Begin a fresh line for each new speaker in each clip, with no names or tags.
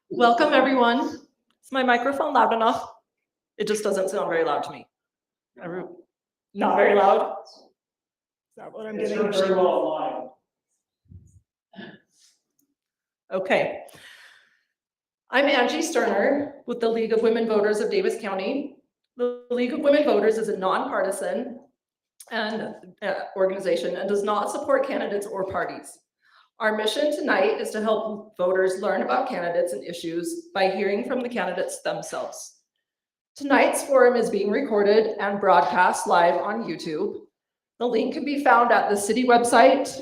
Welcome, everyone. Is my microphone loud enough? It just doesn't sound very loud to me. Not very loud? Is that what I'm getting? Okay. I'm Angie Sterner with the League of Women Voters of Davis County. The League of Women Voters is a nonpartisan organization and does not support candidates or parties. Our mission tonight is to help voters learn about candidates and issues by hearing from the candidates themselves. Tonight's forum is being recorded and broadcast live on YouTube. The link can be found at the city website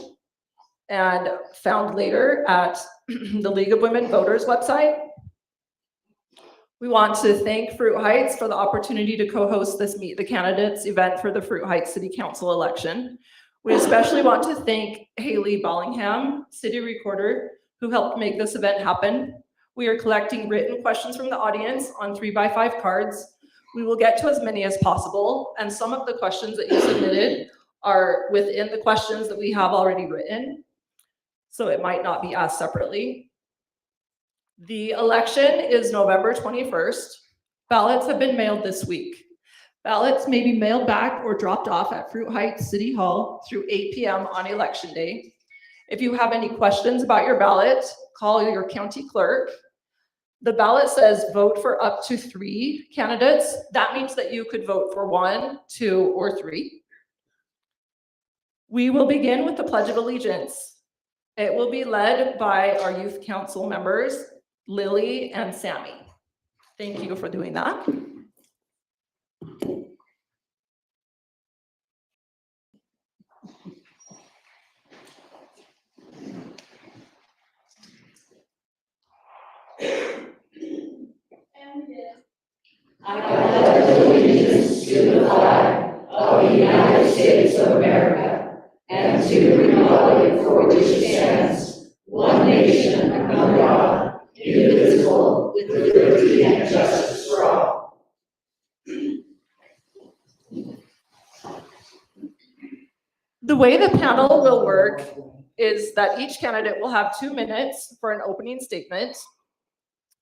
and found later at the League of Women Voters website. We want to thank Fruit Heights for the opportunity to co-host this Meet the Candidates event for the Fruit Heights City Council election. We especially want to thank Haley Ballingham, City Recorder, who helped make this event happen. We are collecting written questions from the audience on 3x5 cards. We will get to as many as possible, and some of the questions that you submitted are within the questions that we have already written, so it might not be asked separately. The election is November 21st. Ballots have been mailed this week. Ballots may be mailed back or dropped off at Fruit Heights City Hall through 8 p.m. on Election Day. If you have any questions about your ballot, call your county clerk. The ballot says vote for up to 3 candidates. That means that you could vote for 1, 2, or 3. We will begin with the Pledge of Allegiance. It will be led by our youth council members, Lily and Sammy. Thank you for doing that.
I pledge allegiance to the flag of the United States of America and to the republic for which it stands, one nation under God, indivisible, with liberty and justice for all.
The way the panel will work is that each candidate will have 2 minutes for an opening statement,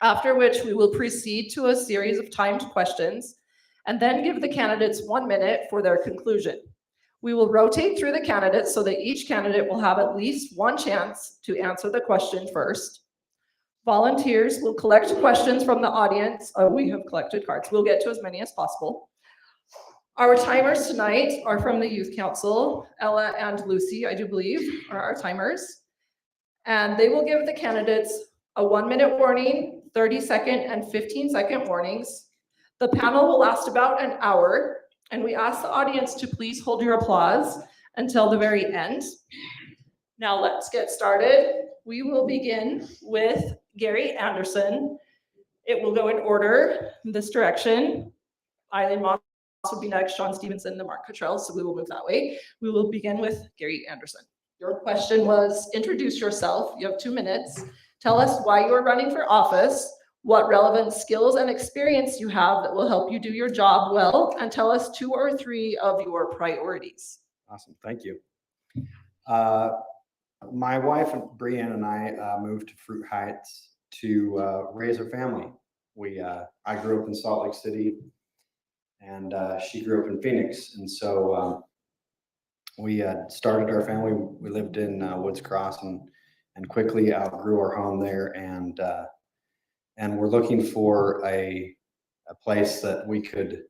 after which we will proceed to a series of timed questions and then give the candidates 1 minute for their conclusion. We will rotate through the candidates so that each candidate will have at least 1 chance to answer the question first. Volunteers will collect questions from the audience. We have collected cards. We'll get to as many as possible. Our timers tonight are from the Youth Council. Ella and Lucy, I do believe, are our timers. And they will give the candidates a 1-minute warning, 30-second and 15-second warnings. The panel will last about an hour, and we ask the audience to please hold your applause until the very end. Now let's get started. We will begin with Gary Anderson. It will go in order, this direction. Eileen Moss will be next, Sean Stevenson, and Mark Cottrell, so we will move that way. We will begin with Gary Anderson. Your question was, introduce yourself. You have 2 minutes. Tell us why you are running for office, what relevant skills and experience you have that will help you do your job well, and tell us 2 or 3 of your priorities.
Awesome, thank you. My wife, Brianne, and I moved to Fruit Heights to raise our family. I grew up in Salt Lake City, and she grew up in Phoenix, and so we started our family. We lived in Woods Cross, and quickly outgrew our home there, and we're looking for a place that we could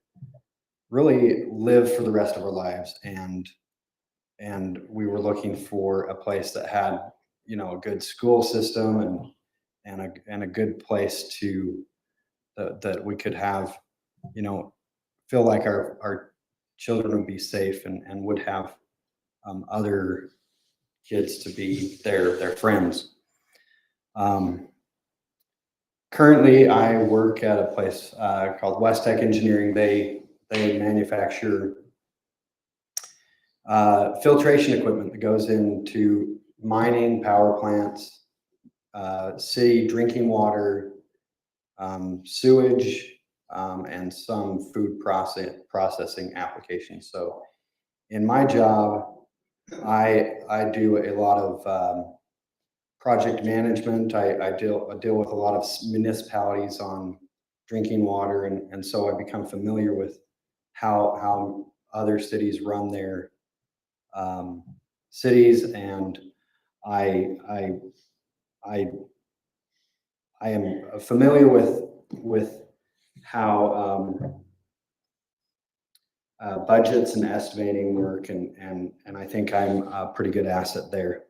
really live for the rest of our lives, and we were looking for a place that had, you know, a good school system and a good place to that we could have, you know, feel like our children would be safe and would have other kids to be their friends. Currently, I work at a place called West Tech Engineering. They manufacture filtration equipment that goes into mining, power plants, city drinking water, sewage, and some food processing applications. So in my job, I do a lot of project management. I deal with a lot of municipalities on drinking water, and so I become familiar with how other cities run their cities, and I I I I am familiar with how budgets and estimating work, and I think I'm a pretty good asset there.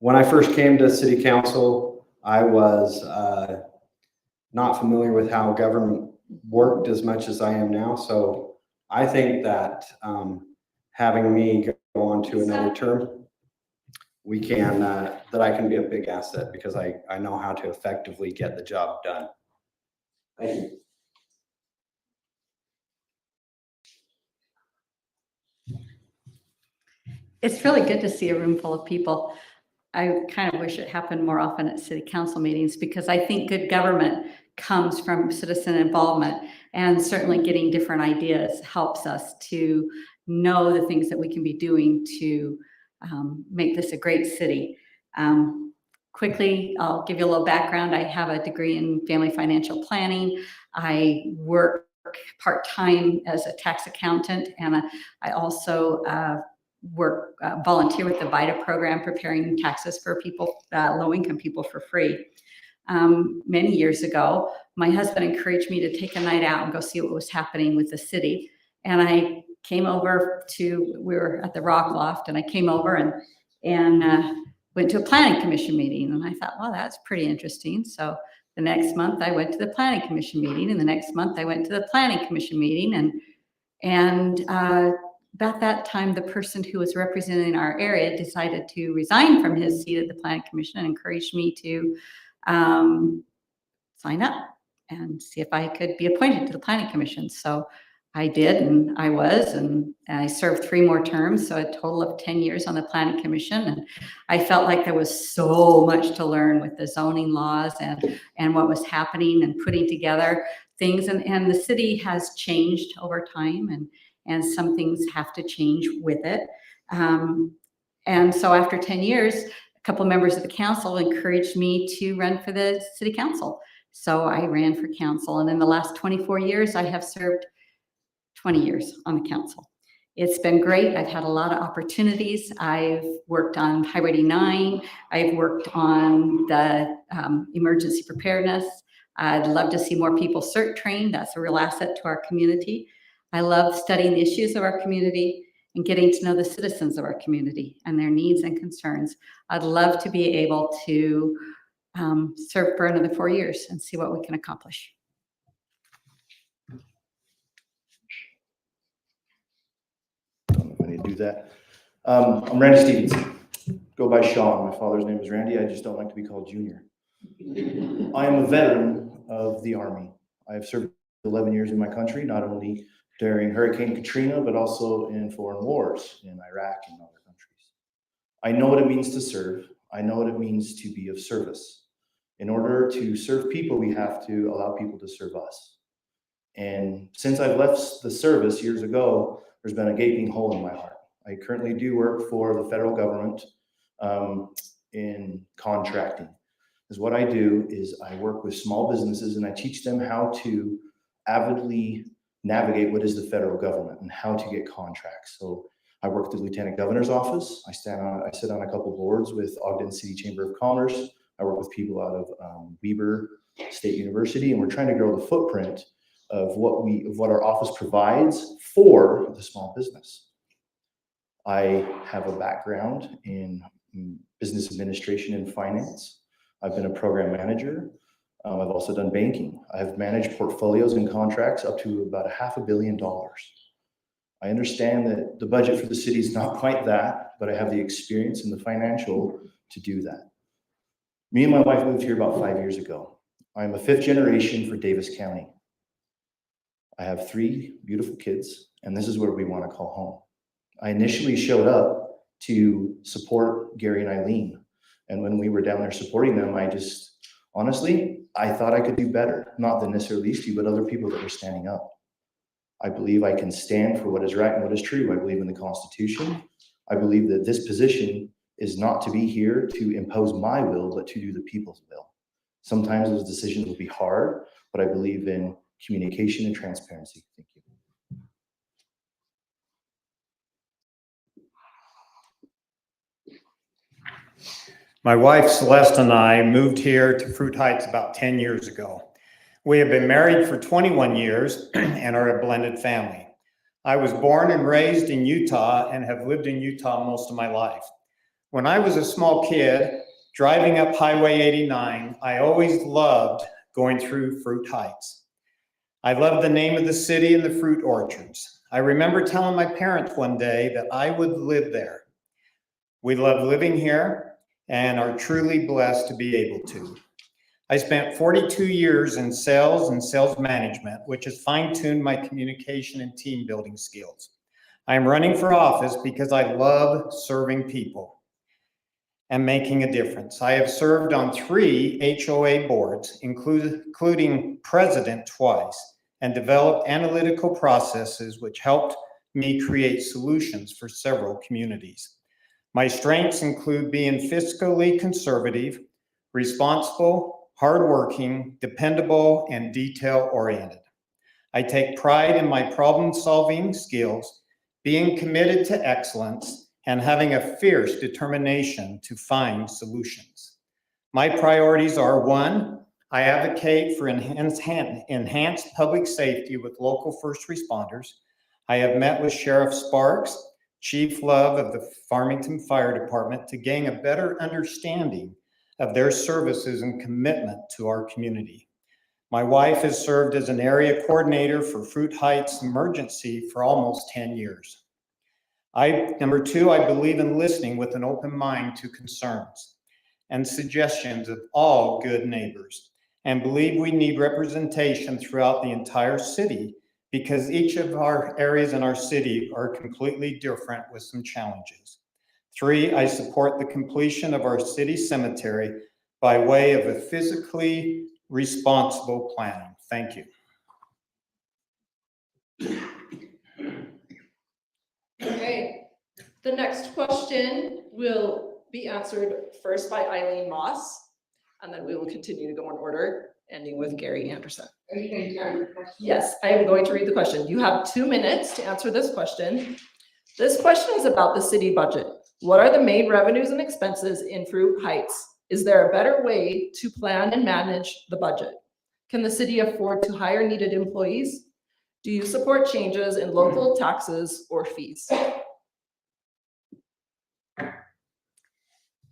When I first came to city council, I was not familiar with how government worked as much as I am now. So I think that having me go on to another term, we can that I can be a big asset because I know how to effectively get the job done. Thank you.
It's really good to see a room full of people. I kind of wish it happened more often at city council meetings because I think good government comes from citizen involvement, and certainly getting different ideas helps us to know the things that we can be doing to make this a great city. Quickly, I'll give you a little background. I have a degree in family financial planning. I work part-time as a tax accountant, and I also volunteer with the VITA program, preparing taxes for people, low-income people, for free. Many years ago, my husband encouraged me to take a night out and go see what was happening with the city. And I came over we were at the Rock Loft, and I came over and went to a planning commission meeting. And I thought, well, that's pretty interesting. So the next month I went to the planning commission meeting, and the next month I went to the planning commission meeting, and about that time, the person who was representing our area decided to resign from his seat at the planning commission and encouraged me to sign up and see if I could be appointed to the planning commission. So I did, and I served 3 more terms, so a total of 10 years on the planning commission. And I felt like there was so much to learn with the zoning laws and what was happening and putting together things. And the city has changed over time, and some things have to change with it. And so after 10 years, a couple of members of the council encouraged me to run for the city council. So I ran for council, and in the last 24 years, I have served 20 years on the council. It's been great. I've had a lot of opportunities. I've worked on Highway 89. I've worked on the emergency preparedness. I'd love to see more people CERT trained. That's a real asset to our community. I love studying the issues of our community and getting to know the citizens of our community and their needs and concerns. I'd love to be able to serve for another 4 years and see what we can accomplish.
I need to do that. I'm Randy Stevenson. Go by Sean. My father's name is Randy. I just don't like to be called Junior. I am a veteran of the Army. I have served 11 years in my country, not only during Hurricane Katrina, but also in foreign wars in Iraq and other countries. I know what it means to serve. I know what it means to be of service. In order to serve people, we have to allow people to serve us. And since I've left the service years ago, there's been a gaping hole in my heart. I currently do work for the federal government in contracting. Because what I do is I work with small businesses and I teach them how to avidly navigate what is the federal government and how to get contracts. So I work at the Lieutenant Governor's office. I sit on a couple boards with Ogden City Chamber of Commerce. I work with people out of Weber State University, and we're trying to grow the footprint of what our office provides for the small business. I have a background in business administration and finance. I've been a program manager. I've also done banking. I've managed portfolios and contracts up to about $500 million. I understand that the budget for the city is not quite that, but I have the experience and the financial to do that. Me and my wife moved here about 5 years ago. I'm a 5th generation for Davis County. I have 3 beautiful kids, and this is where we want to call home. I initially showed up to support Gary and Eileen. And when we were down there supporting them, honestly, I thought I could do better. Not the necessarily these two, but other people that were standing up. I believe I can stand for what is right and what is true. I believe in the Constitution. I believe that this position is not to be here to impose my will, but to do the people's will. Sometimes those decisions will be hard, but I believe in communication and transparency. Thank you.
My wife Celeste and I moved here to Fruit Heights about 10 years ago. We have been married for 21 years and are a blended family. I was born and raised in Utah and have lived in Utah most of my life. When I was a small kid, driving up Highway 89, I always loved going through Fruit Heights. I loved the name of the city and the fruit orchards. I remember telling my parents one day that I would live there. We love living here and are truly blessed to be able to. I spent 42 years in sales and sales management, which has fine-tuned my communication and team building skills. I am running for office because I love serving people and making a difference. I have served on 3 HOA boards, including president twice, and developed analytical processes which helped me create solutions for several communities. My strengths include being fiscally conservative, responsible, hardworking, dependable, and detail-oriented. I take pride in my problem-solving skills, being committed to excellence, and having a fierce determination to find solutions. My priorities are: 1, I advocate for enhanced public safety with local first responders. I have met with Sheriff Sparks, Chief Love of the Farmington Fire Department to gain a better understanding of their services and commitment to our community. My wife has served as an area coordinator for Fruit Heights Emergency for almost 10 years. Number 2, I believe in listening with an open mind to concerns and suggestions of all good neighbors, and believe we need representation throughout the entire city because each of our areas in our city are completely different with some challenges. 3, I support the completion of our city cemetery by way of a physically responsible planning. Thank you.
Okay, the next question will be answered first by Eileen Moss, and then we will continue to go in order, ending with Gary Anderson.
Are you going to read the question?
Yes, I am going to read the question. You have 2 minutes to answer this question. This question is about the city budget. What are the main revenues and expenses in Fruit Heights? Is there a better way to plan and manage the budget? Can the city afford to hire needed employees? Do you support changes in local taxes or fees?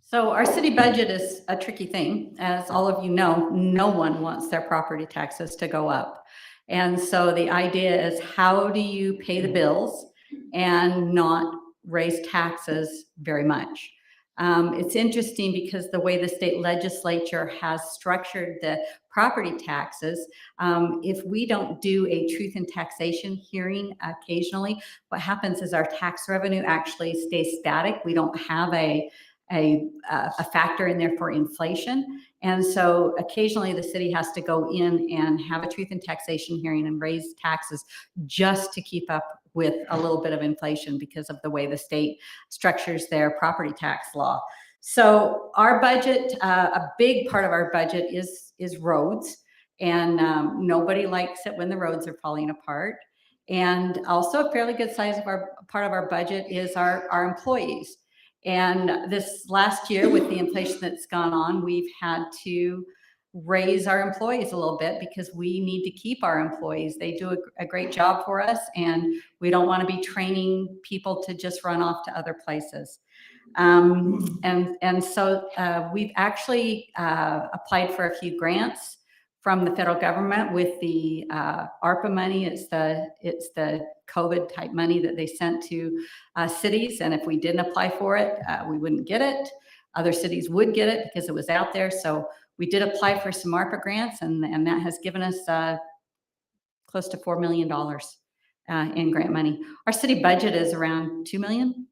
So our city budget is a tricky thing. As all of you know, no one wants their property taxes to go up. And so the idea is, how do you pay the bills and not raise taxes very much? It's interesting because the way the state legislature has structured the property taxes, if we don't do a truth in taxation hearing occasionally, what happens is our tax revenue actually stays static. We don't have a factor in there for inflation. And so occasionally the city has to go in and have a truth in taxation hearing and raise taxes just to keep up with a little bit of inflation because of the way the state structures their property tax law. So our budget, a big part of our budget is roads. And nobody likes it when the roads are falling apart. And also a fairly good size of our part of our budget is our employees. And this last year with the inflation that's gone on, we've had to raise our employees a little bit because we need to keep our employees. They do a great job for us, and we don't want to be training people to just run off to other places. And so we've actually applied for a few grants from the federal government with the ARPA money. It's the COVID type money that they sent to cities. And if we didn't apply for it, we wouldn't get it. Other cities would get it because it was out there. So we did apply for some ARPA grants, and that has given us close to $4 million in grant money. Our city budget is around $2 million,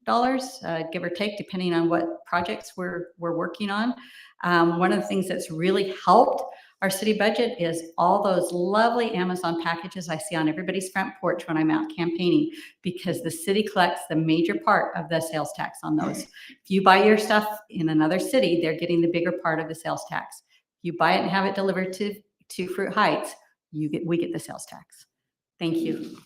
give or take, depending on what projects we're working on. One of the things that's really helped our city budget is all those lovely Amazon packages I see on everybody's front porch when I'm out campaigning, because the city collects the major part of the sales tax on those. If you buy your stuff in another city, they're getting the bigger part of the sales tax. If you buy it and have it delivered to Fruit Heights, we get the sales tax. Thank you.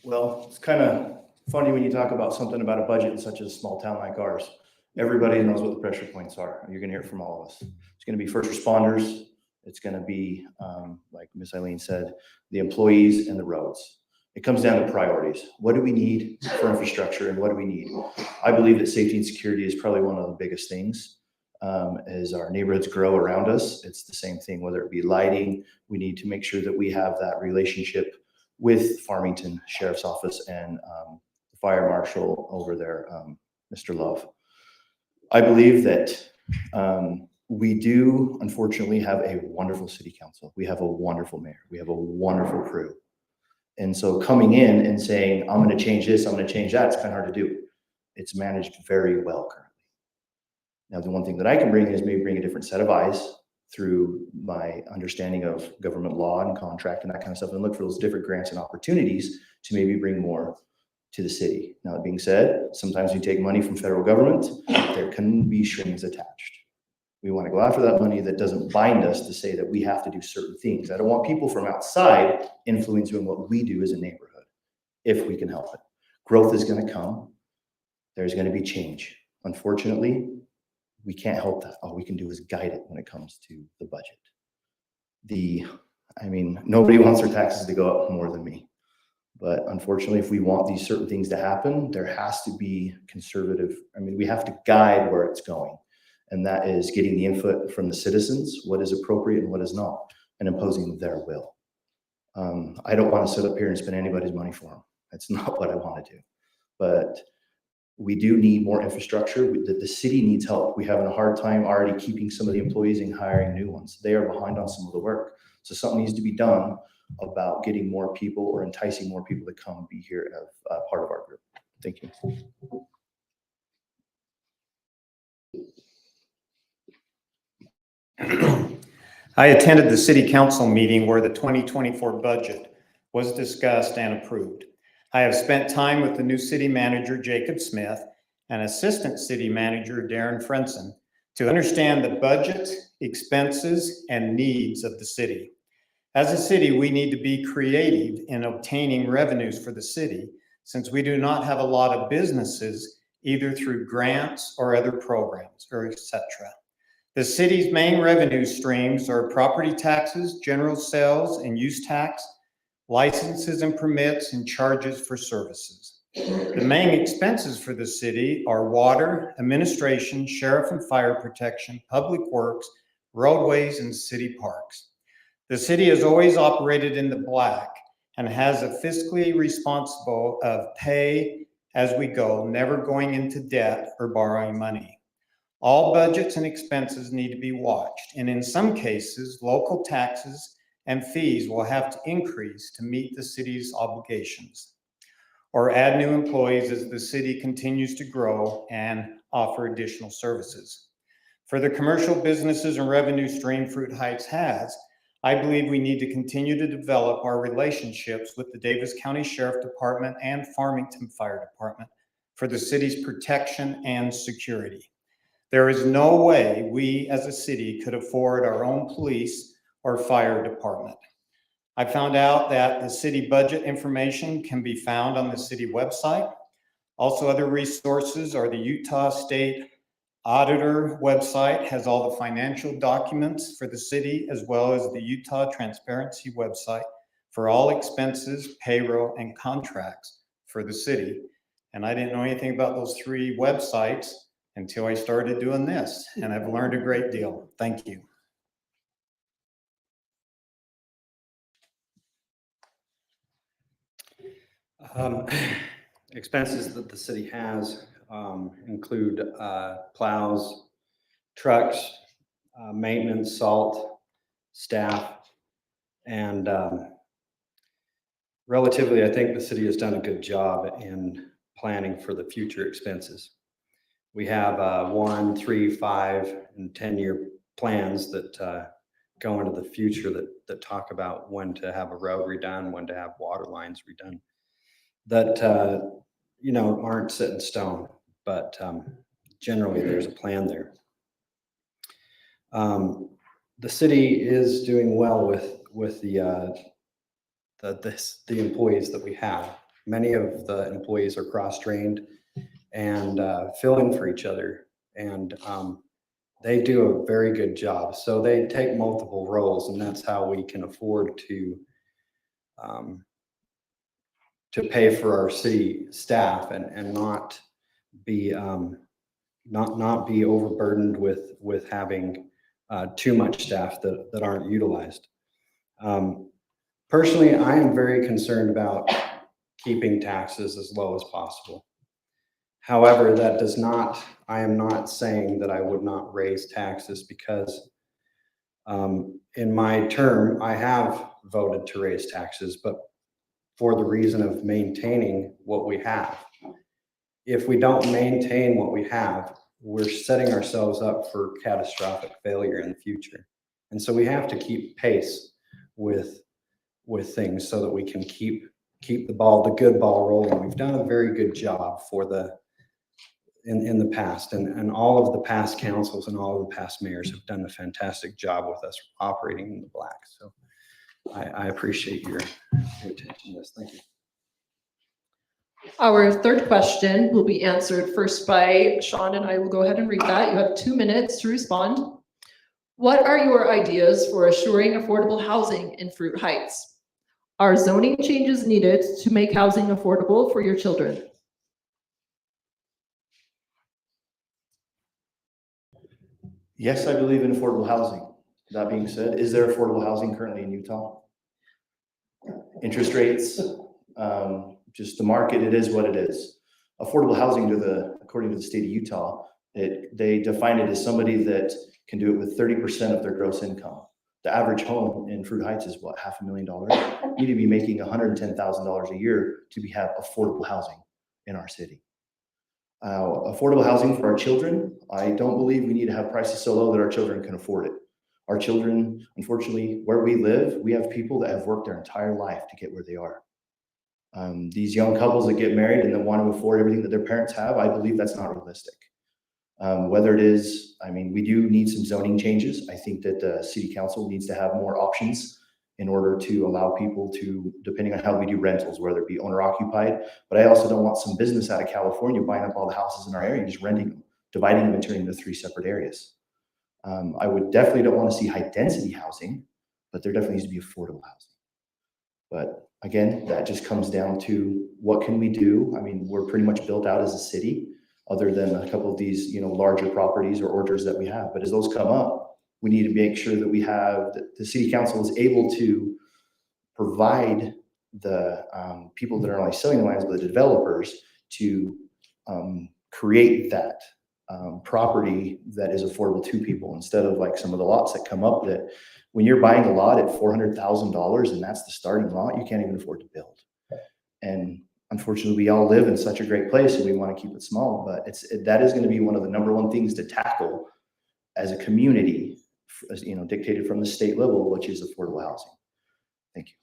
Well, it's kind of funny when you talk about something about a budget in such a small town like ours. Everybody knows what the pressure points are. You're going to hear it from all of us. It's going to be first responders. It's going to be, like Miss Eileen said, the employees and the roads. It comes down to priorities. What do we need for infrastructure, and what do we need? I believe that safety and security is probably one of the biggest things. As our neighborhoods grow around us, it's the same thing, whether it be lighting. We need to make sure that we have that relationship with Farmington Sheriff's Office and the Fire Marshal over there, Mr. Love. I believe that we do, unfortunately, have a wonderful city council. We have a wonderful mayor. We have a wonderful crew. And so coming in and saying, I'm going to change this, I'm going to change that, it's kind of hard to do. It's managed very well currently. Now, the one thing that I can bring is maybe bring a different set of eyes through my understanding of government law and contract and that kind of stuff, and look for those different grants and opportunities to maybe bring more to the city. Now, that being said, sometimes we take money from federal government, there can be strings attached. We want to go after that money that doesn't bind us to say that we have to do certain things. I don't want people from outside influencing what we do as a neighborhood, if we can help it. Growth is going to come. There's going to be change. Unfortunately, we can't help that. All we can do is guide it when it comes to the budget. Nobody wants their taxes to go up more than me. But unfortunately, if we want these certain things to happen, there has to be conservative. We have to guide where it's going. And that is getting the input from the citizens, what is appropriate and what is not, and imposing their will. I don't want to sit up here and spend anybody's money for them. That's not what I want to do. But we do need more infrastructure. The city needs help. We're having a hard time already keeping some of the employees and hiring new ones. They are behind on some of the work. So something needs to be done about getting more people or enticing more people to come be here as part of our group. Thank you.
I attended the city council meeting where the 2024 budget was discussed and approved. I have spent time with the new city manager, Jacob Smith, and assistant city manager, Darren Frenson, to understand the budget, expenses, and needs of the city. As a city, we need to be creative in obtaining revenues for the city, since we do not have a lot of businesses, either through grants or other programs, or etc. The city's main revenue streams are property taxes, general sales and use tax, licenses and permits, and charges for services. The main expenses for the city are water, administration, sheriff and fire protection, public works, roadways, and city parks. The city has always operated in the black and has a fiscally responsible of pay as we go, never going into debt or borrowing money. All budgets and expenses need to be watched, and in some cases, local taxes and fees will have to increase to meet the city's obligations, or add new employees as the city continues to grow and offer additional services. For the commercial businesses and revenue stream Fruit Heights has, I believe we need to continue to develop our relationships with the Davis County Sheriff Department and Farmington Fire Department for the city's protection and security. There is no way we as a city could afford our own police or fire department. I found out that the city budget information can be found on the city website. Also, other resources are the Utah State Auditor website has all the financial documents for the city, as well as the Utah Transparency website for all expenses, payroll, and contracts for the city. And I didn't know anything about those 3 websites until I started doing this, and I've learned a great deal. Thank you.
Expenses that the city has include plows, trucks, maintenance, salt, staff, and relatively, I think the city has done a good job in planning for the future expenses. We have 1, 3, 5, and 10-year plans that go into the future that talk about when to have a road redone, when to have water lines redone, that you know, aren't set in stone, but generally there's a plan there. The city is doing well with the employees that we have. Many of the employees are cross-trained and fill in for each other, and they do a very good job. So they take multiple roles, and that's how we can afford to pay for our city staff and not be not be overburdened with having too much staff that aren't utilized. Personally, I am very concerned about keeping taxes as low as possible. However, that does not, I am not saying that I would not raise taxes, because in my term, I have voted to raise taxes, but for the reason of maintaining what we have. If we don't maintain what we have, we're setting ourselves up for catastrophic failure in the future. And so we have to keep pace with things so that we can keep the good ball rolling. We've done a very good job in the past, and all of the past councils and all of the past mayors have done a fantastic job with us operating in the black. So I appreciate your attention to this. Thank you.
Our third question will be answered first by Sean, and I will go ahead and read that. You have 2 minutes to respond. What are your ideas for assuring affordable housing in Fruit Heights? Are zoning changes needed to make housing affordable for your children?
Yes, I believe in affordable housing. That being said, is there affordable housing currently in Utah? Interest rates, just the market, it is what it is. Affordable housing according to the state of Utah, they define it as somebody that can do it with 30% of their gross income. The average home in Fruit Heights is what, $500,000? You need to be making $110,000 a year to have affordable housing in our city. Affordable housing for our children, I don't believe we need to have prices so low that our children can afford it. Our children, unfortunately, where we live, we have people that have worked their entire life to get where they are. These young couples that get married and then want to afford everything that their parents have, I believe that's not realistic. Whether it is, I mean, we do need some zoning changes. I think that the city council needs to have more options in order to allow people to, depending on how we do rentals, whether it be owner occupied, but I also don't want some business out of California buying up all the houses in our area and just renting them, dividing them and turning them into 3 separate areas. I would definitely don't want to see high density housing, but there definitely needs to be affordable housing. But again, that just comes down to what can we do? I mean, we're pretty much built out as a city, other than a couple of these, larger properties or orders that we have. But as those come up, we need to make sure that we have, the city council is able to provide the people that are not only selling the lands, but the developers to create that property that is affordable to people, instead of like some of the lots that come up that when you're buying a lot at $400,000 and that's the starting lot, you can't even afford to build. And unfortunately, we all live in such a great place and we want to keep it small, but that is going to be one of the #1 things to tackle as a community, dictated from the state level, which is affordable housing. Thank you.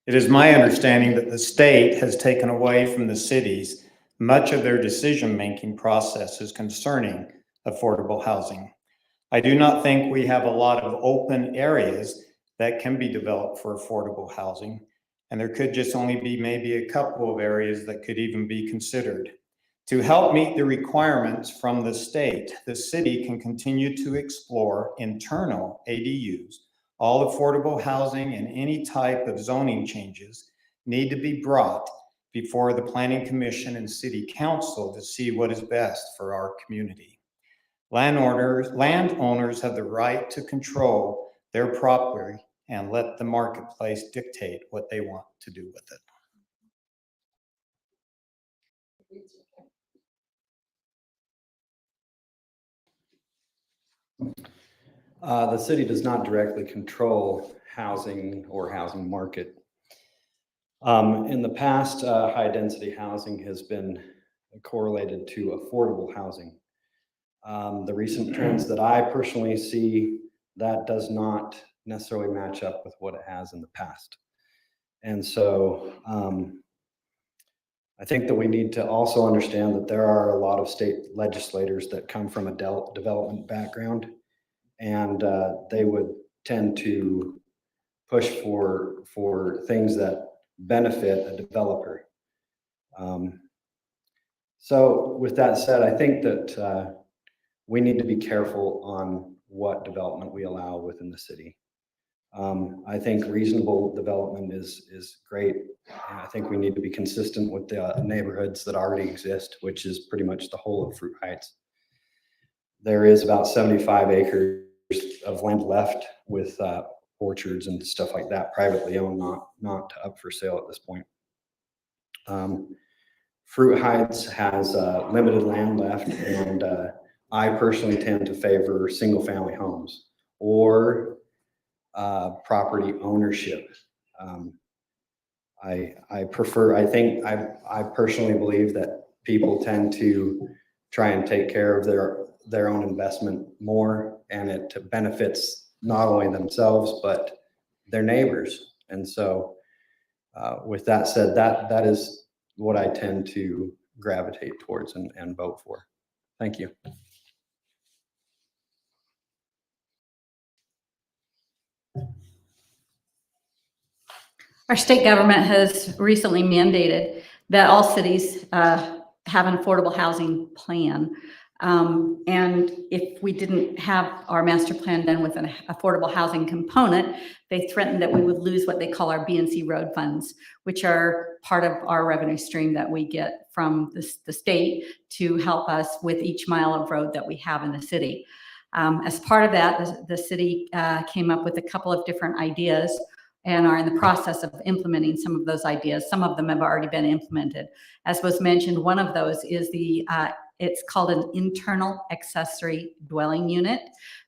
It is my understanding that the state has taken away from the cities much of their decision-making processes concerning affordable housing. I do not think we have a lot of open areas that can be developed for affordable housing, and there could just only be maybe a couple of areas that could even be considered. To help meet the requirements from the state, the city can continue to explore internal ADUs. All affordable housing and any type of zoning changes need to be brought before the Planning Commission and City Council to see what is best for our community. Landowners have the right to control their property and let the marketplace dictate what they want to do with it.
The city does not directly control housing or housing market. In the past, high density housing has been correlated to affordable housing. The recent trends that I personally see, that does not necessarily match up with what it has in the past. And so I think that we need to also understand that there are a lot of state legislators that come from a development background, and they would tend to push for things that benefit a developer. So with that said, I think that we need to be careful on what development we allow within the city. I think reasonable development is great. And I think we need to be consistent with the neighborhoods that already exist, which is pretty much the whole of Fruit Heights. There is about 75 acres of land left with orchards and stuff like that, privately owned, not up for sale at this point. Fruit Heights has limited land left, and I personally tend to favor single family homes or property ownership. I personally believe that people tend to try and take care of their own investment more, and it benefits not only themselves, but their neighbors. And so with that said, that is what I tend to gravitate towards and vote for. Thank you.
Our state government has recently mandated that all cities have an affordable housing plan. And if we didn't have our master plan done with an affordable housing component, they threatened that we would lose what they call our B&C road funds, which are part of our revenue stream that we get from the state to help us with each mile of road that we have in the city. As part of that, the city came up with a couple of different ideas and are in the process of implementing some of those ideas. Some of them have already been implemented. As was mentioned, one of those is it's called an internal accessory dwelling unit,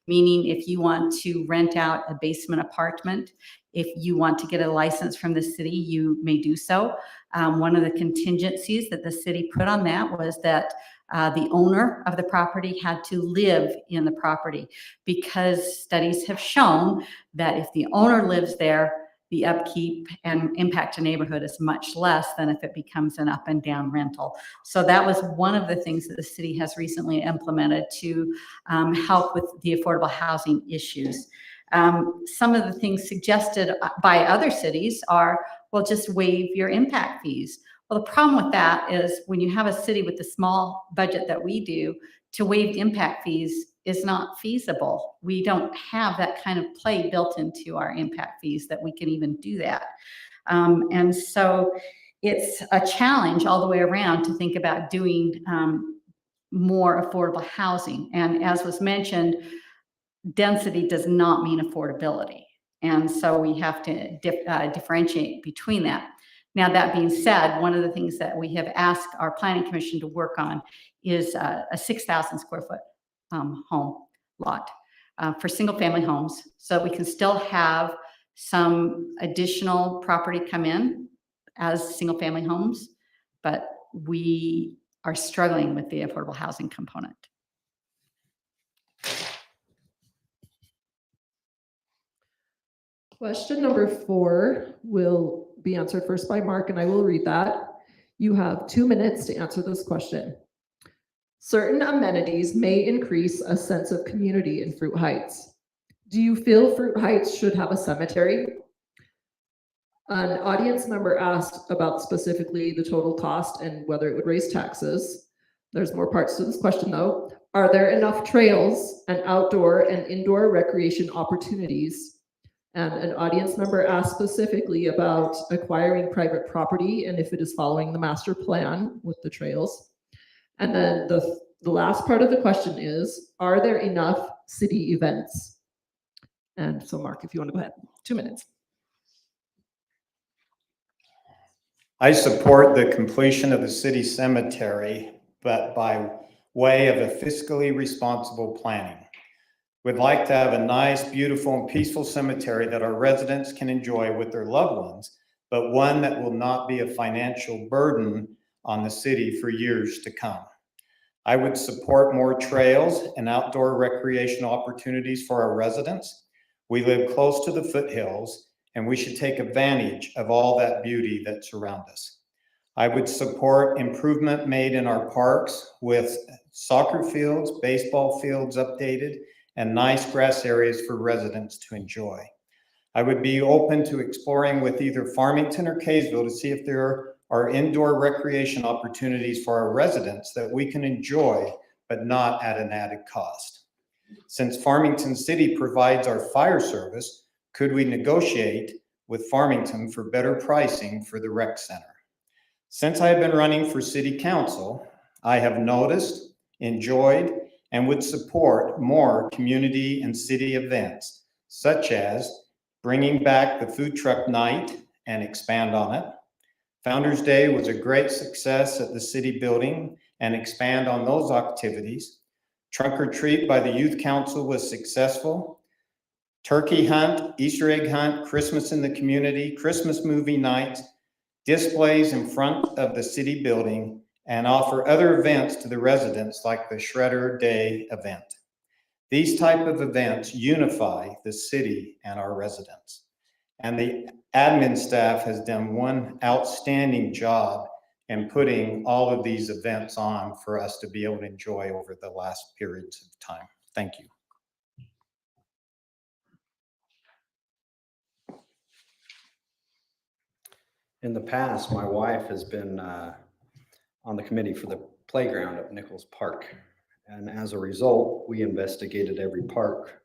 meaning if you want to rent out a basement apartment, if you want to get a license from the city, you may do so. One of the contingencies that the city put on that was that the owner of the property had to live in the property, because studies have shown that if the owner lives there, the upkeep and impact to neighborhood is much less than if it becomes an up and down rental. So that was one of the things that the city has recently implemented to help with the affordable housing issues. Some of the things suggested by other cities are, well, just waive your impact fees. Well, the problem with that is when you have a city with the small budget that we do, to waive impact fees is not feasible. We don't have that kind of play built into our impact fees that we can even do that. And so it's a challenge all the way around to think about doing more affordable housing. And as was mentioned, density does not mean affordability. And so we have to differentiate between that. Now, that being said, one of the things that we have asked our planning commission to work on is a 6,000 square foot home lot for single family homes. So we can still have some additional property come in as single family homes, but we are struggling with the affordable housing component.
Question number 4 will be answered first by Mark, and I will read that. You have 2 minutes to answer this question. Certain amenities may increase a sense of community in Fruit Heights. Do you feel Fruit Heights should have a cemetery? An audience member asked about specifically the total cost and whether it would raise taxes. There's more parts to this question though. Are there enough trails and outdoor and indoor recreation opportunities? And an audience member asked specifically about acquiring private property and if it is following the master plan with the trails. And then the last part of the question is, are there enough city events? And so Mark, if you want to go ahead, 2 minutes.
I support the completion of the city cemetery, but by way of a fiscally responsible planning. We'd like to have a nice, beautiful, and peaceful cemetery that our residents can enjoy with their loved ones, but one that will not be a financial burden on the city for years to come. I would support more trails and outdoor recreational opportunities for our residents. We live close to the foothills, and we should take advantage of all that beauty that surrounds us. I would support improvement made in our parks with soccer fields, baseball fields updated, and nice grass areas for residents to enjoy. I would be open to exploring with either Farmington or Kaysville to see if there are indoor recreation opportunities for our residents that we can enjoy, but not at an added cost. Since Farmington City provides our fire service, could we negotiate with Farmington for better pricing for the rec center? Since I have been running for city council, I have noticed, enjoyed, and would support more community and city events, such as bringing back the food truck night and expand on it. Founders Day was a great success at the city building and expand on those activities. Trunk or treat by the youth council was successful. Turkey hunt, Easter egg hunt, Christmas in the community, Christmas movie nights, displays in front of the city building, and offer other events to the residents like the Shredder Day event. These type of events unify the city and our residents. And the admin staff has done one outstanding job in putting all of these events on for us to be able to enjoy over the last periods of time. Thank you.
In the past, my wife has been on the committee for the playground at Nichols Park. And as a result, we investigated every park,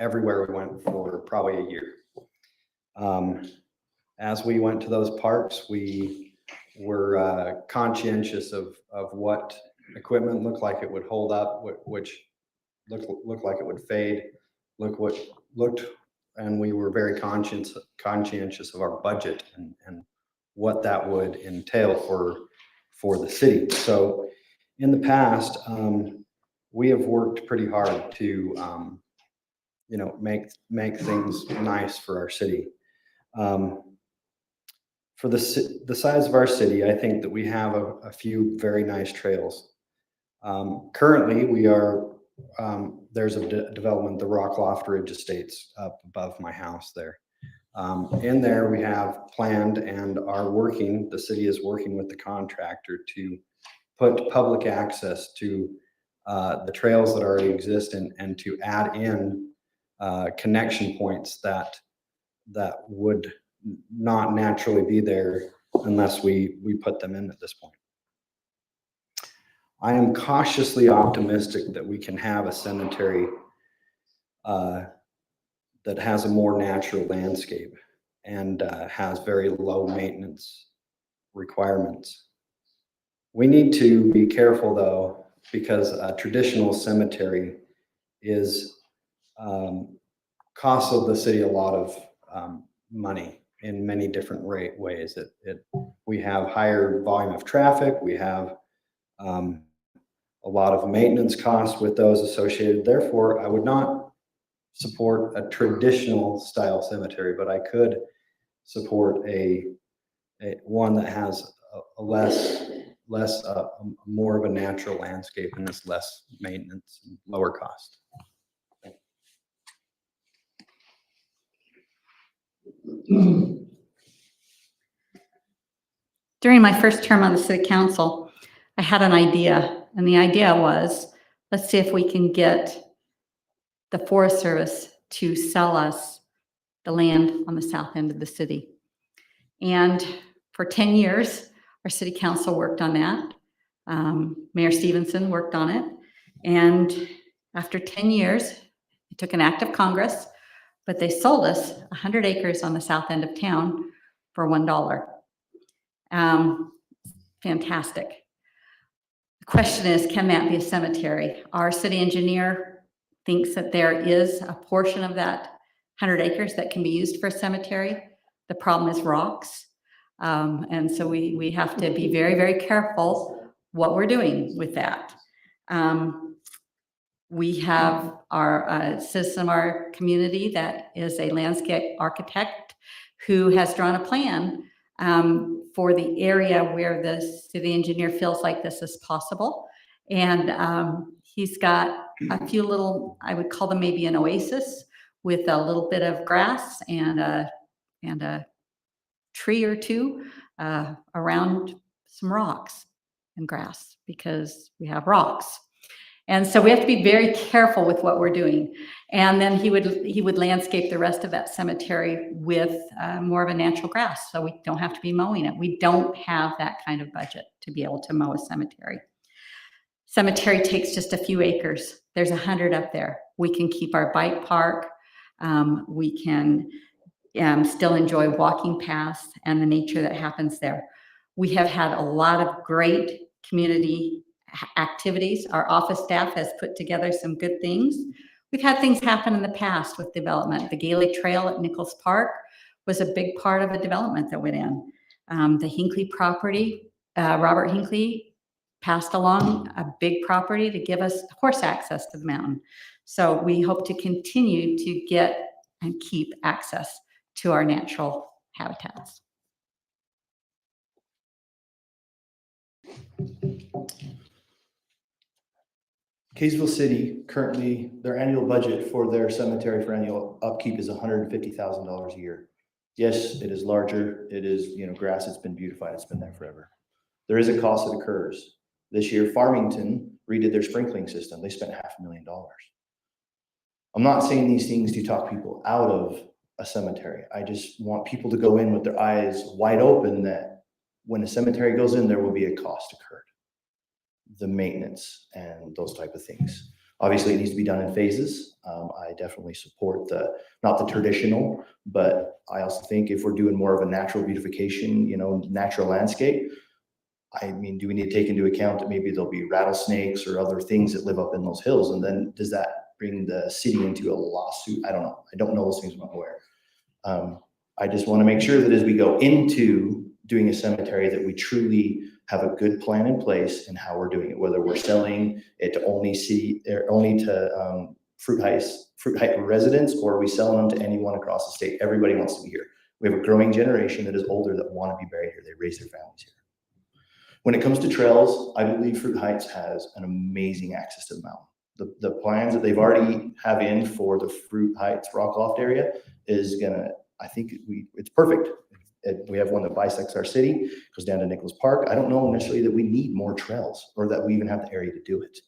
everywhere we went for probably a year. As we went to those parks, we were conscientious of what equipment looked like it would hold up, which looked like it would fade, and we were very conscientious of our budget and what that would entail for the city. So in the past, we have worked pretty hard to make things nice for our city. For the size of our city, I think that we have a few very nice trails. Currently, we are there's a development, the Rock Loft Ridge Estates, up above my house there. In there, we have planned and are working, the city is working with the contractor to put public access to the trails that already exist and to add in connection points that would not naturally be there unless we put them in at this point. I am cautiously optimistic that we can have a cemetery that has a more natural landscape and has very low maintenance requirements. We need to be careful though, because a traditional cemetery costs the city a lot of money in many different ways. We have higher volume of traffic. We have a lot of maintenance costs with those associated. Therefore, I would not support a traditional style cemetery, but I could support one that has a less less, more of a natural landscape, and it's less maintenance, and lower cost.
During my first term on the city council, I had an idea, and the idea was, let's see if we can get the Forest Service to sell us the land on the south end of the city. And for 10 years, our city council worked on that. Mayor Stevenson worked on it. And after 10 years, it took an act of Congress, but they sold us 100 acres on the south end of town for $1. Fantastic. The question is, can that be a cemetery? Our city engineer thinks that there is a portion of that 100 acres that can be used for a cemetery. The problem is rocks. And so we have to be very, very careful what we're doing with that. We have our citizen of our community that is a landscape architect who has drawn a plan for the area where the city engineer feels like this is possible. And he's got a few little, I would call them maybe an oasis with a little bit of grass and a tree or two around some rocks and grass, because we have rocks. And so we have to be very careful with what we're doing. And then he would landscape the rest of that cemetery with more of a natural grass, so we don't have to be mowing it. We don't have that kind of budget to be able to mow a cemetery. Cemetery takes just a few acres. There's 100 up there. We can keep our bike park. We can still enjoy walking paths and the nature that happens there. We have had a lot of great community activities. Our office staff has put together some good things. We've had things happen in the past with development. The Gailey Trail at Nichols Park was a big part of a development that went in. The Hinckley property, Robert Hinckley passed along a big property to give us horse access to the mountain. So we hope to continue to get and keep access to our natural habitats.
Kaysville City, currently, their annual budget for their cemetery for annual upkeep is $150,000 a year. Yes, it is larger. It is, grass. It's been beautified. It's been there forever. There is a cost that occurs. This year, Farmington redid their sprinkling system. They spent $500,000. I'm not saying these things to talk people out of a cemetery. I just want people to go in with their eyes wide open that when a cemetery goes in, there will be a cost occurred. The maintenance and those type of things. Obviously, it needs to be done in phases. I definitely support not the traditional, but I also think if we're doing more of a natural beautification, natural landscape, I mean, do we need to take into account that maybe there'll be rattlesnakes or other things that live up in those hills? And then does that bring the city into a lawsuit? I don't know. I don't know those things, I'm not aware. I just want to make sure that as we go into doing a cemetery, that we truly have a good plan in place in how we're doing it, whether we're selling it to only to Fruit Heights residents, or are we selling them to anyone across the state? Everybody wants to be here. We have a growing generation that is older that want to be buried here. They raise their families here. When it comes to trails, I believe Fruit Heights has an amazing access to the mountain. The plans that they've already have in for the Fruit Heights Rock Loft area is I think it's perfect. We have one that bisects our city, goes down to Nichols Park. I don't know necessarily that we need more trails or that we even have the area to do it.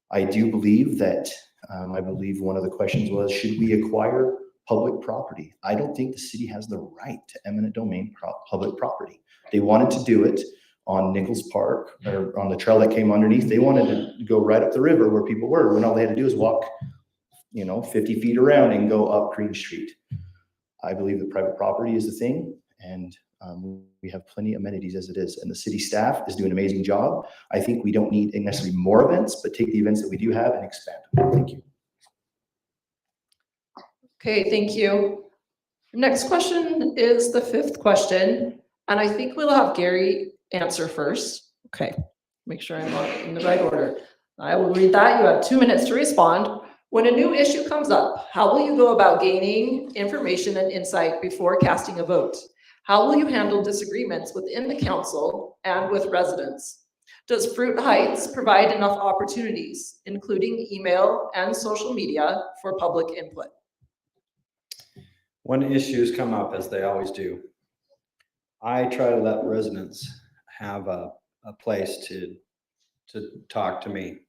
I do believe that, I believe one of the questions was, should we acquire public property? I don't think the city has the right to eminent domain public property. They wanted to do it on Nichols Park, or on the trail that came underneath. They wanted to go right up the river where people were, when all they had to do is walk, 50 feet around and go up Green Street. I believe that private property is the thing, and we have plenty of amenities as it is, and the city staff is doing an amazing job. I think we don't need necessarily more events, but take the events that we do have and expand. Thank you.
Okay, thank you. Next question is the fifth question, and I think we'll have Gary answer first. Okay, make sure I'm in the right order. I will read that. You have 2 minutes to respond. When a new issue comes up, how will you go about gaining information and insight before casting a vote? How will you handle disagreements within the council and with residents? Does Fruit Heights provide enough opportunities, including email and social media, for public input?
When issues come up, as they always do, I try to let residents have a place to talk to me.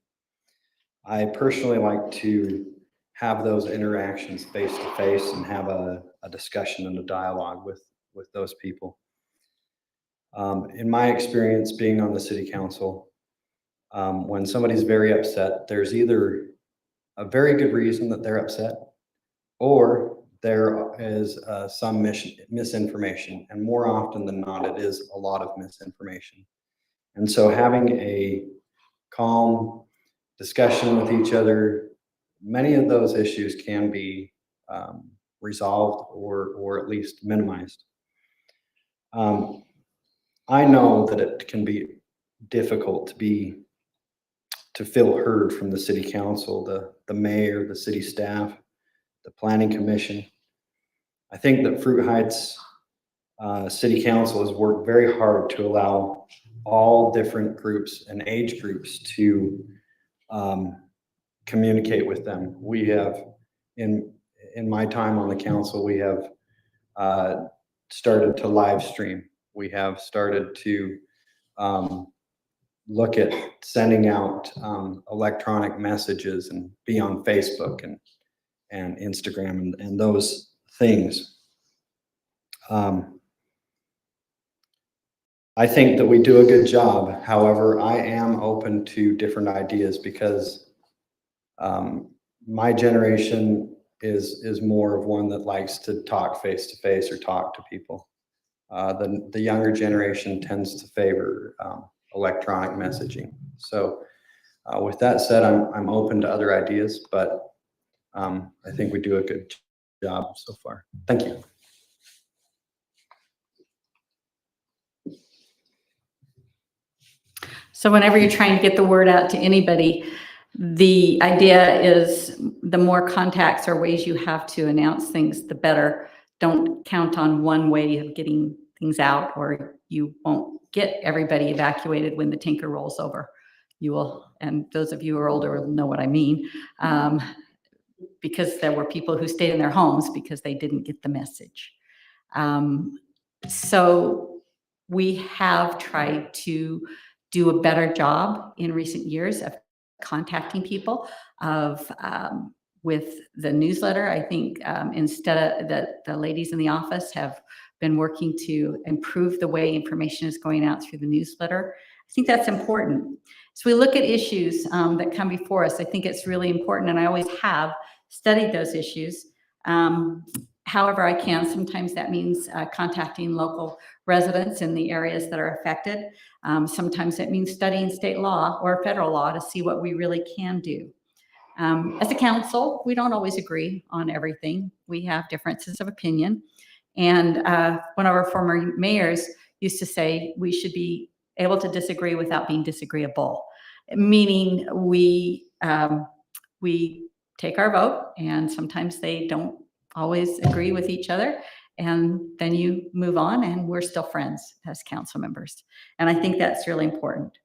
I personally like to have those interactions face to face and have a discussion and a dialogue with those people. In my experience being on the city council, when somebody's very upset, there's either a very good reason that they're upset, or there is some misinformation, and more often than not, it is a lot of misinformation. And so having a calm discussion with each other, many of those issues can be resolved or at least minimized. I know that it can be difficult to feel heard from the city council, the mayor, the city staff, the planning commission. I think that Fruit Heights City Council has worked very hard to allow all different groups and age groups to communicate with them. We have, in my time on the council, we have started to live stream. We have started to look at sending out electronic messages and be on Facebook and Instagram and those things. I think that we do a good job. However, I am open to different ideas because my generation is more of one that likes to talk face to face or talk to people. The younger generation tends to favor electronic messaging. So with that said, I'm open to other ideas, but I think we do a good job so far. Thank you.
So whenever you're trying to get the word out to anybody, the idea is the more contacts or ways you have to announce things, the better. Don't count on one way of getting things out, or you won't get everybody evacuated when the tanker rolls over. You will, and those of you who are older will know what I mean, because there were people who stayed in their homes because they didn't get the message. So we have tried to do a better job in recent years of contacting people, with the newsletter. I think instead of the ladies in the office have been working to improve the way information is going out through the newsletter. I think that's important. So we look at issues that come before us. I think it's really important, and I always have studied those issues. However I can. Sometimes that means contacting local residents in the areas that are affected. Sometimes it means studying state law or federal law to see what we really can do. As a council, we don't always agree on everything. We have differences of opinion. And one of our former mayors used to say we should be able to disagree without being disagreeable, meaning we take our vote, and sometimes they don't always agree with each other. And then you move on, and we're still friends as council members. And I think that's really important.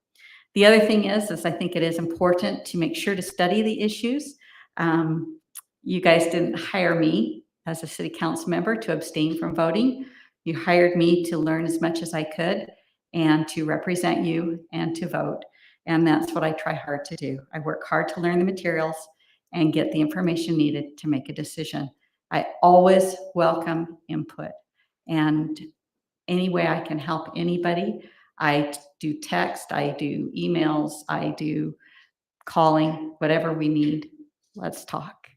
The other thing is I think it is important to make sure to study the issues. You guys didn't hire me as a city council member to abstain from voting. You hired me to learn as much as I could and to represent you and to vote. And that's what I try hard to do. I work hard to learn the materials and get the information needed to make a decision. I always welcome input, and any way I can help anybody. I do text, I do emails, I do calling, whatever we need. Let's talk.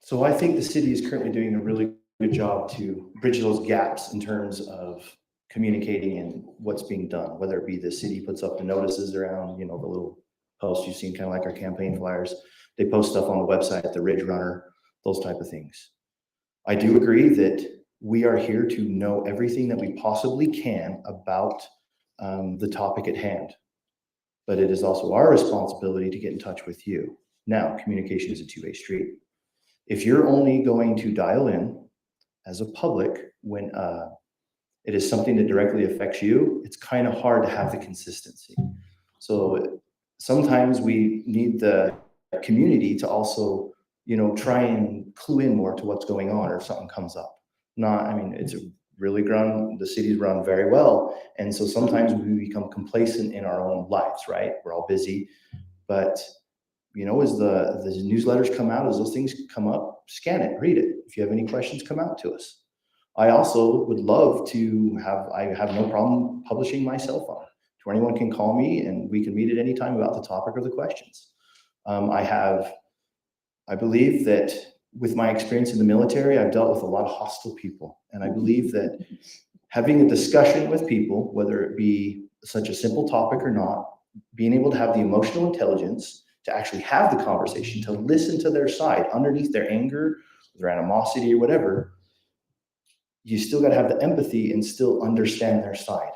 So I think the city is currently doing a really good job to bridge those gaps in terms of communicating and what's being done, whether it be the city puts up the notices around, the little posts you've seen, kind of like our campaign flyers. They post stuff on the website, the Ridge Runner, those type of things. I do agree that we are here to know everything that we possibly can about the topic at hand, but it is also our responsibility to get in touch with you. Now, communication is a two-way street. If you're only going to dial in as a public when it is something that directly affects you, it's kind of hard to have the consistency. So sometimes we need the community to also, try and clue in more to what's going on, or if something comes up. It's really the city's run very well. And so sometimes we become complacent in our own lives, right? We're all busy, but as the newsletters come out, as those things come up, scan it, read it. If you have any questions, come out to us. I also would love to I have no problem publishing my cell phone to where anyone can call me and we can meet at any time about the topic or the questions. I believe that with my experience in the military, I've dealt with a lot of hostile people. And I believe that having a discussion with people, whether it be such a simple topic or not, being able to have the emotional intelligence to actually have the conversation, to listen to their side underneath their anger, their animosity or whatever, you still got to have the empathy and still understand their side.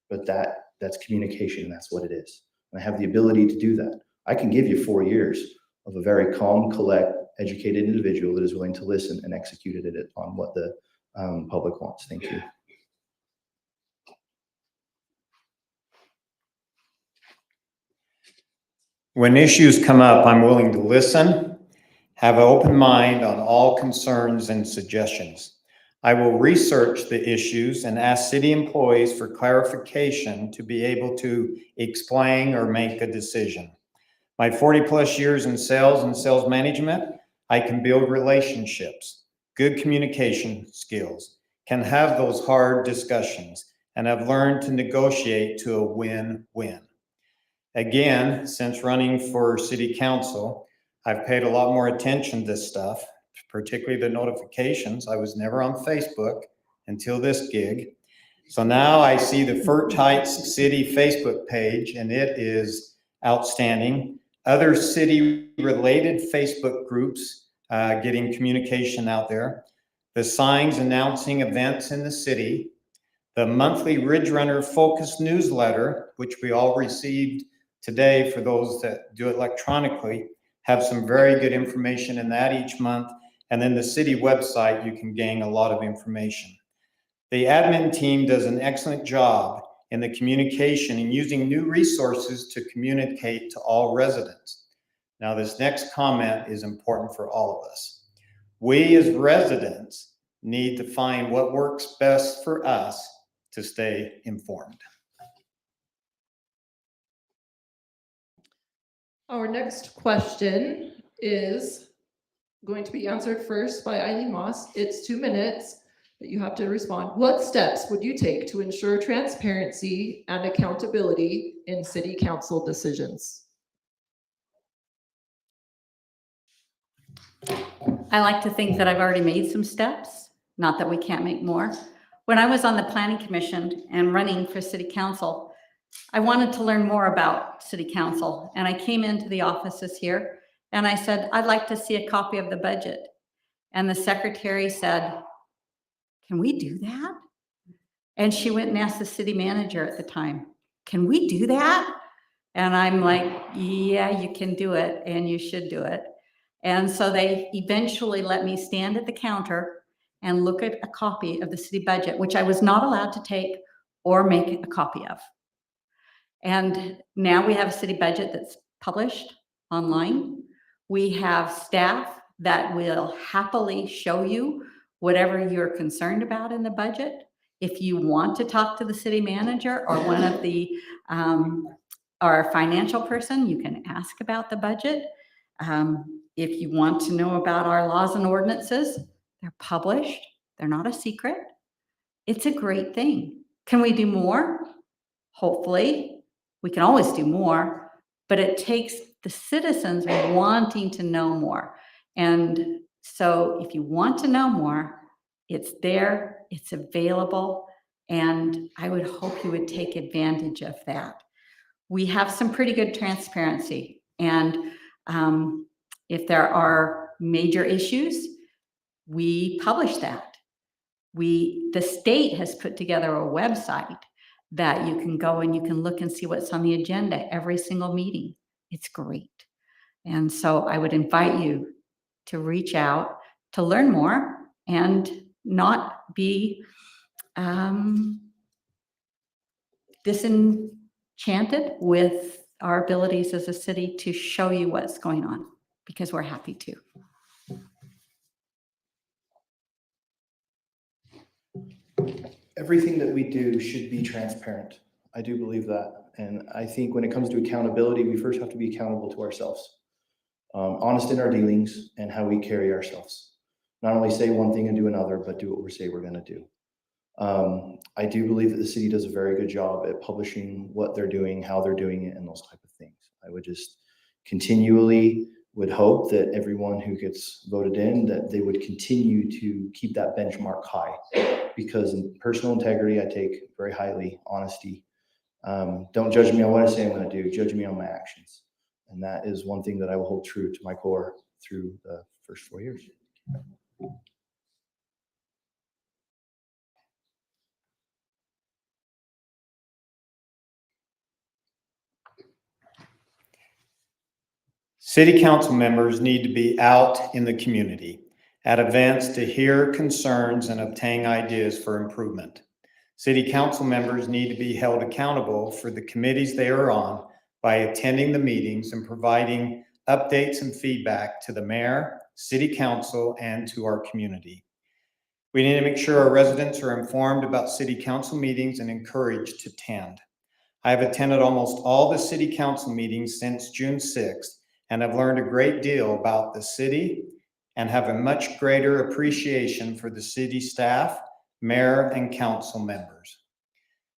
But that's communication, and that's what it is. And I have the ability to do that. I can give you 4 years of a very calm, collect, educated individual that is willing to listen and execute it on what the public wants. Thank you.
When issues come up, I'm willing to listen, have an open mind on all concerns and suggestions. I will research the issues and ask city employees for clarification to be able to explain or make a decision. My 40+ years in sales and sales management, I can build relationships, good communication skills, can have those hard discussions, and I've learned to negotiate to a win-win. Again, since running for city council, I've paid a lot more attention to this stuff, particularly the notifications. I was never on Facebook until this gig. So now I see the Fort Heights City Facebook page, and it is outstanding. Other city-related Facebook groups getting communication out there. The signs announcing events in the city. The monthly Ridge Runner Focus newsletter, which we all received today for those that do it electronically, have some very good information in that each month. And then the city website, you can gain a lot of information. The admin team does an excellent job in the communication and using new resources to communicate to all residents. Now, this next comment is important for all of us. We as residents need to find what works best for us to stay informed.
Our next question is going to be answered first by Eileen Moss. It's 2 minutes, but you have to respond. What steps would you take to ensure transparency and accountability in city council decisions?
I like to think that I've already made some steps, not that we can't make more. When I was on the planning commission and running for city council, I wanted to learn more about city council. And I came into the offices here and I said, I'd like to see a copy of the budget. And the secretary said, can we do that? And she went and asked the city manager at the time, can we do that? And I'm like, yeah, you can do it and you should do it. And so they eventually let me stand at the counter and look at a copy of the city budget, which I was not allowed to take or make a copy of. And now we have a city budget that's published online. We have staff that will happily show you whatever you're concerned about in the budget. If you want to talk to the city manager or one of the our financial person, you can ask about the budget. If you want to know about our laws and ordinances, they're published. They're not a secret. It's a great thing. Can we do more? Hopefully. We can always do more, but it takes the citizens wanting to know more. And so if you want to know more, it's there, it's available, and I would hope you would take advantage of that. We have some pretty good transparency, and if there are major issues, we publish that. The state has put together a website that you can go and you can look and see what's on the agenda every single meeting. It's great. And so I would invite you to reach out to learn more and not be disenchanted with our abilities as a city to show you what's going on, because we're happy to.
Everything that we do should be transparent. I do believe that. And I think when it comes to accountability, we first have to be accountable to ourselves. Honest in our dealings and how we carry ourselves. Not only say one thing and do another, but do what we say we're going to do. I do believe that the city does a very good job at publishing what they're doing, how they're doing it, and those type of things. I would just continually would hope that everyone who gets voted in, that they would continue to keep that benchmark high, because in personal integrity, I take very highly honesty. Don't judge me on what I say I'm going to do, judge me on my actions. And that is one thing that I will hold true to my core through the first 4 years.
City council members need to be out in the community at events to hear concerns and obtain ideas for improvement. City council members need to be held accountable for the committees they are on by attending the meetings and providing updates and feedback to the mayor, city council, and to our community. We need to make sure our residents are informed about city council meetings and encouraged to attend. I have attended almost all the city council meetings since June 6th and have learned a great deal about the city and have a much greater appreciation for the city staff, mayor, and council members.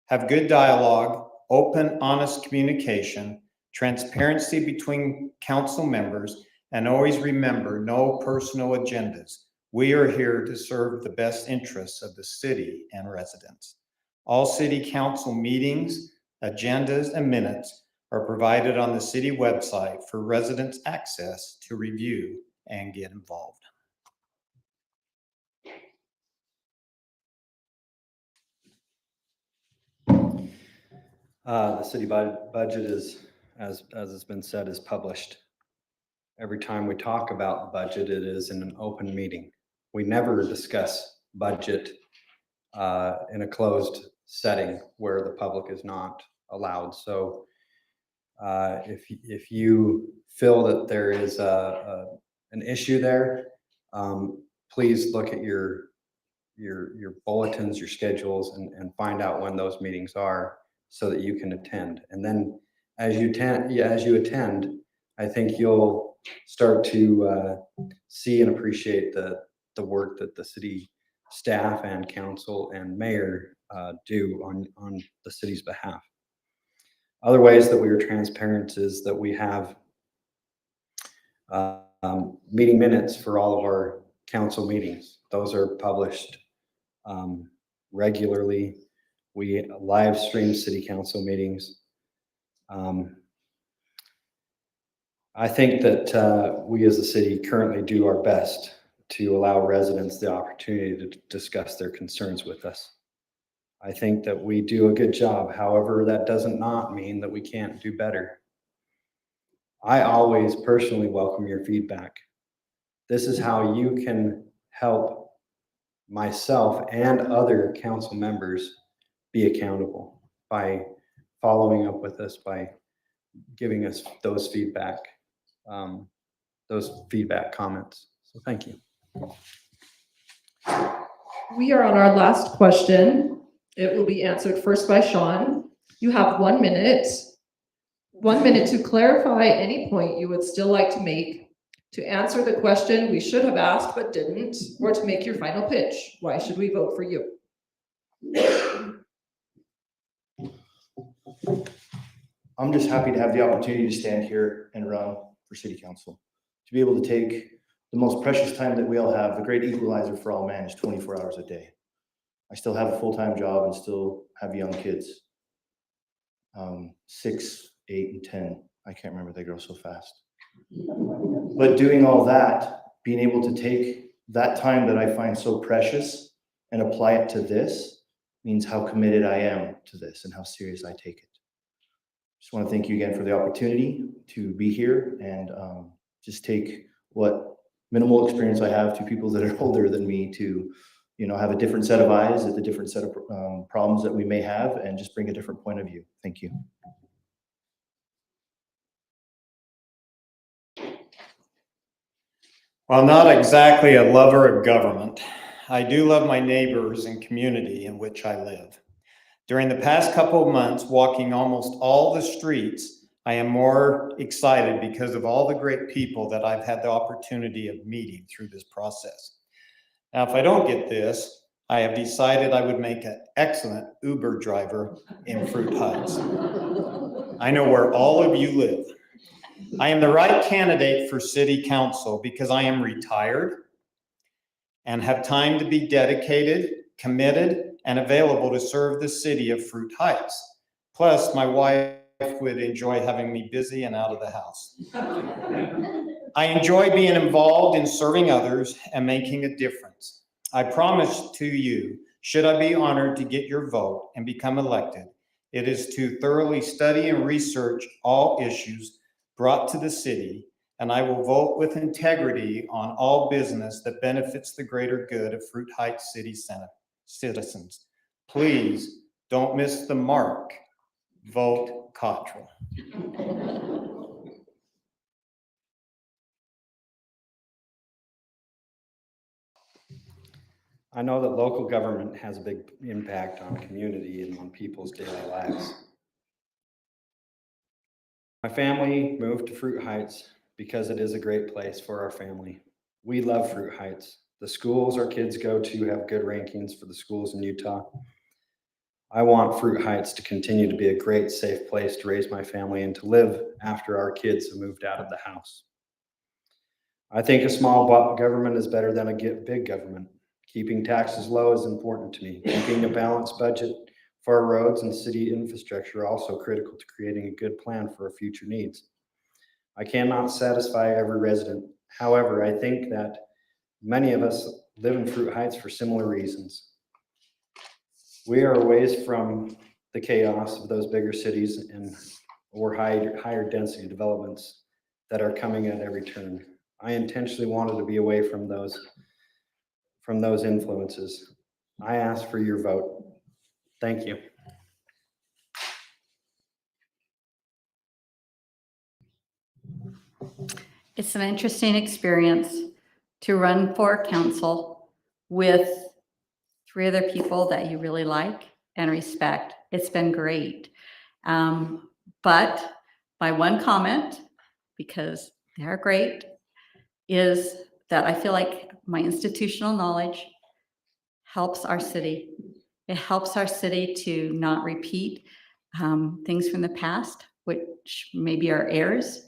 Have good dialogue, open, honest communication, transparency between council members, and always remember no personal agendas. We are here to serve the best interests of the city and residents. All city council meetings, agendas, and minutes are provided on the city website for residents' access to review and get involved.
The city budget is, as has been said, is published. Every time we talk about the budget, it is in an open meeting. We never discuss budget in a closed setting where the public is not allowed. So if you feel that there is an issue there, please look at your bulletins, your schedules, and find out when those meetings are so that you can attend. And then as you attend, I think you'll start to see and appreciate the work that the city staff and council and mayor do on the city's behalf. Other ways that we are transparent is that we have meeting minutes for all of our council meetings. Those are published regularly. We live stream city council meetings. I think that we as a city currently do our best to allow residents the opportunity to discuss their concerns with us. I think that we do a good job. However, that doesn't not mean that we can't do better. I always personally welcome your feedback. This is how you can help myself and other council members be accountable, by following up with us, by giving us those feedback comments. So thank you.
We are on our last question. It will be answered first by Sean. You have 1 minute. 1 minute to clarify any point you would still like to make, to answer the question we should have asked but didn't, or to make your final pitch. Why should we vote for you?
I'm just happy to have the opportunity to stand here and run for city council. To be able to take the most precious time that we all have, the great equalizer for all man is 24 hours a day. I still have a full-time job and still have young kids. 6, 8, and 10. I can't remember, they grow so fast. But doing all that, being able to take that time that I find so precious and apply it to this, means how committed I am to this and how serious I take it. Just want to thank you again for the opportunity to be here and just take what minimal experience I have to people that are older than me to have a different set of eyes at the different set of problems that we may have and just bring a different point of view. Thank you.
While not exactly a lover of government, I do love my neighbors and community in which I live. During the past couple of months, walking almost all the streets, I am more excited because of all the great people that I've had the opportunity of meeting through this process. Now, if I don't get this, I have decided I would make an excellent Uber driver in Fruit Heights. I know where all of you live. I am the right candidate for city council because I am retired and have time to be dedicated, committed, and available to serve the city of Fruit Heights. Plus, my wife would enjoy having me busy and out of the house. I enjoy being involved in serving others and making a difference. I promise to you, should I be honored to get your vote and become elected, it is to thoroughly study and research all issues brought to the city, and I will vote with integrity on all business that benefits the greater good of Fruit Heights City citizens. Please don't miss the mark. Vote Cottrell.
I know that local government has a big impact on community and on people's daily lives. My family moved to Fruit Heights because it is a great place for our family. We love Fruit Heights. The schools our kids go to have good rankings for the schools in Utah. I want Fruit Heights to continue to be a great, safe place to raise my family and to live after our kids have moved out of the house. I think a small government is better than a big government. Keeping taxes low is important to me. Keeping a balanced budget for our roads and city infrastructure are also critical to creating a good plan for our future needs. I cannot satisfy every resident. However, I think that many of us live in Fruit Heights for similar reasons. We are a ways from the chaos of those bigger cities or higher density developments that are coming at every turn. I intentionally wanted to be away from those influences. I ask for your vote. Thank you.
It's an interesting experience to run for council with 3 other people that you really like and respect. It's been great. But my one comment, because they're great, is that I feel like my institutional knowledge helps our city. It helps our city to not repeat things from the past, which maybe are errors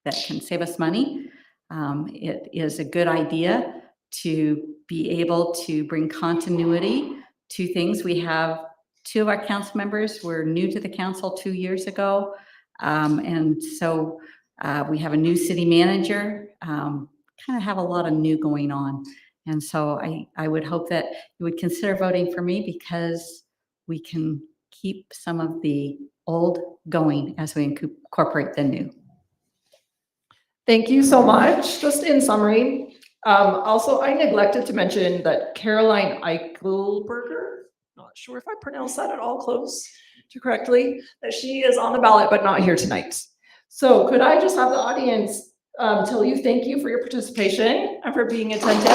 that can save us money. It is a good idea to be able to bring continuity to things. We have 2 of our council members were new to the council 2 years ago. And so we have a new city manager, kind of have a lot of new going on. And so I would hope that you would consider voting for me because we can keep some of the old going as we incorporate the new.
Thank you so much. Just in summary, also I neglected to mention that Caroline Eichelberger, not sure if I pronounced that at all close to correctly, that she is on the ballot but not here tonight. So could I just have the audience tell you thank you for your participation and for being attentive.